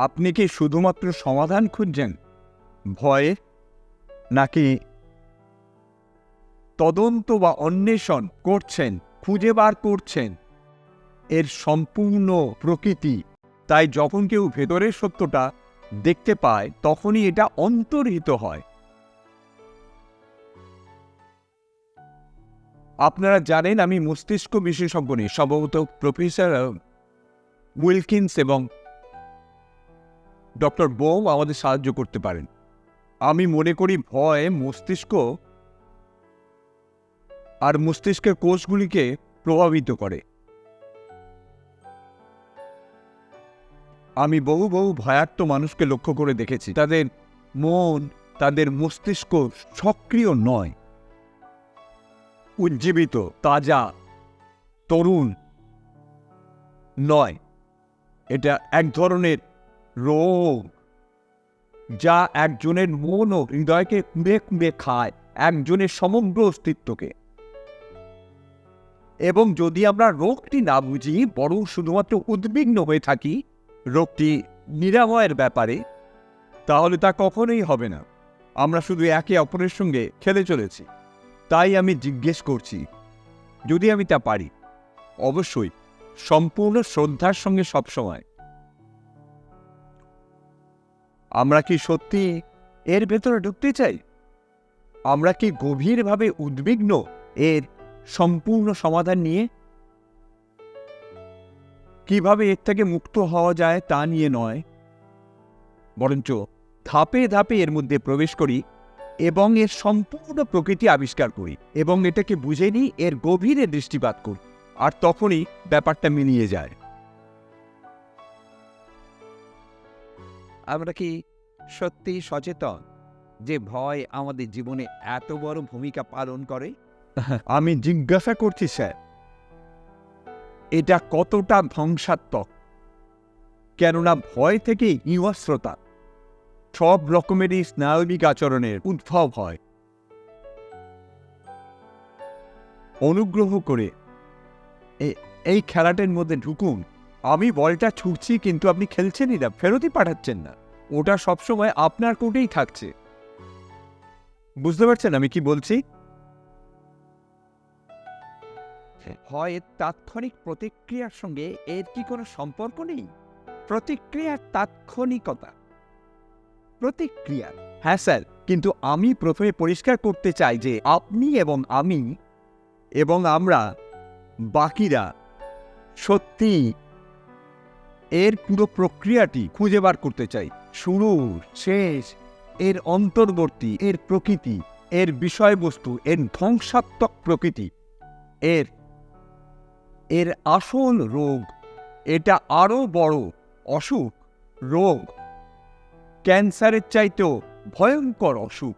আপনি কি শুধুমাত্র সমাধান খুঁজছেন ভয়ে, নাকি তদন্ত বা অন্বেষণ করছেন, খুঁজে বার করছেন এর সম্পূর্ণ প্রকৃতি? তাই যখন কেউ ভেতরের সত্যটা দেখতে পায় তখনই এটা অন্তর্হিত হয়। আপনারা জানেন আমি মস্তিষ্ক বিশেষজ্ঞ নই, সম্ভবত প্রফেসর উইলকিন্স এবং ডক্টর বোম আমাদের সাহায্য করতে পারেন। আমি মনে করি ভয় মস্তিষ্ক আর মস্তিষ্কের কোষগুলিকে প্রভাবিত করে। আমি বহু ভয়ার্ত মানুষকে লক্ষ্য করে দেখেছি, তাদের মন, তাদের মস্তিষ্ক সক্রিয় নয়, উজ্জীবিত, তাজা, তরুণ নয়। এটা এক ধরনের রোগ যা একজনের মন ও হৃদয়কে কুঁড়ে কুঁড়ে খায়, একজনের সমগ্র অস্তিত্বকে। এবং যদি আমরা রোগটি না বুঝি, বরং শুধুমাত্র উদ্বিগ্ন হয়ে থাকি রোগটি নিরাময়ের ব্যাপারে, তাহলে তা কখনোই হবে না। আমরা শুধু একে অপরের সঙ্গে খেলে চলেছি। তাই আমি জিজ্ঞেস করছি, যদি আমি তা পারি, অবশ্যই সম্পূর্ণ শ্রদ্ধার সঙ্গে সবসময়, আমরা কি সত্যি এর ভেতরে ঢুকতে চাই? আমরা কি গভীরভাবে উদ্বিগ্ন এর সম্পূর্ণ সমাধান নিয়ে? কিভাবে এর থেকে মুক্ত হওয়া যায় তা নিয়ে নয়, বরঞ্চ ধাপে ধাপে এর মধ্যে প্রবেশ করি এবং এর সম্পূর্ণ প্রকৃতি আবিষ্কার করি এবং এটাকে বুঝে নিই, এর গভীরে দৃষ্টিপাত করি, আর তখনই ব্যাপারটা মিলিয়ে যায়। আমরা কি সত্যি সচেতন যে ভয় আমাদের জীবনে এত বড় ভূমিকা পালন করে? আমি জিজ্ঞাসা করছি স্যার, এটা কতটা ধ্বংসাত্মক? কেননা ভয় থেকে হিংস্রতা, সব রকমেরই স্নায়বিক আচরণের উদ্ভব হয়। অনুগ্রহ করে এই খেলাটার মধ্যে ঢুকুন। আমি বলটা ছুটছি, কিন্তু আপনি খেলছেনই না, ফেরতই পাঠাচ্ছেন না। ওটা সবসময় আপনার কোর্টেই থাকছে। বুঝতে পারছেন আমি কি বলছি? ভয়ের তাৎক্ষণিক প্রতিক্রিয়ার সঙ্গে এর কি কোনো সম্পর্ক নেই? প্রতিক্রিয়ার তাৎক্ষণিকতা, প্রতিক্রিয়া। হ্যাঁ স্যার, কিন্তু আমি প্রথমে পরিষ্কার করতে চাই যে আপনি এবং আমি এবং আমরা বাকিরা সত্যি এর পুরো প্রক্রিয়াটি খুঁজে বার করতে চাই। শুরু, শেষ, এর অন্তর্বর্তী, এর প্রকৃতি, এর বিষয়বস্তু, এর ধ্বংসাত্মক প্রকৃতি, এর এর আসল রোগ। এটা আরো বড় অসুখ, রোগ, ক্যান্সারের চাইতেও ভয়ঙ্কর অসুখ।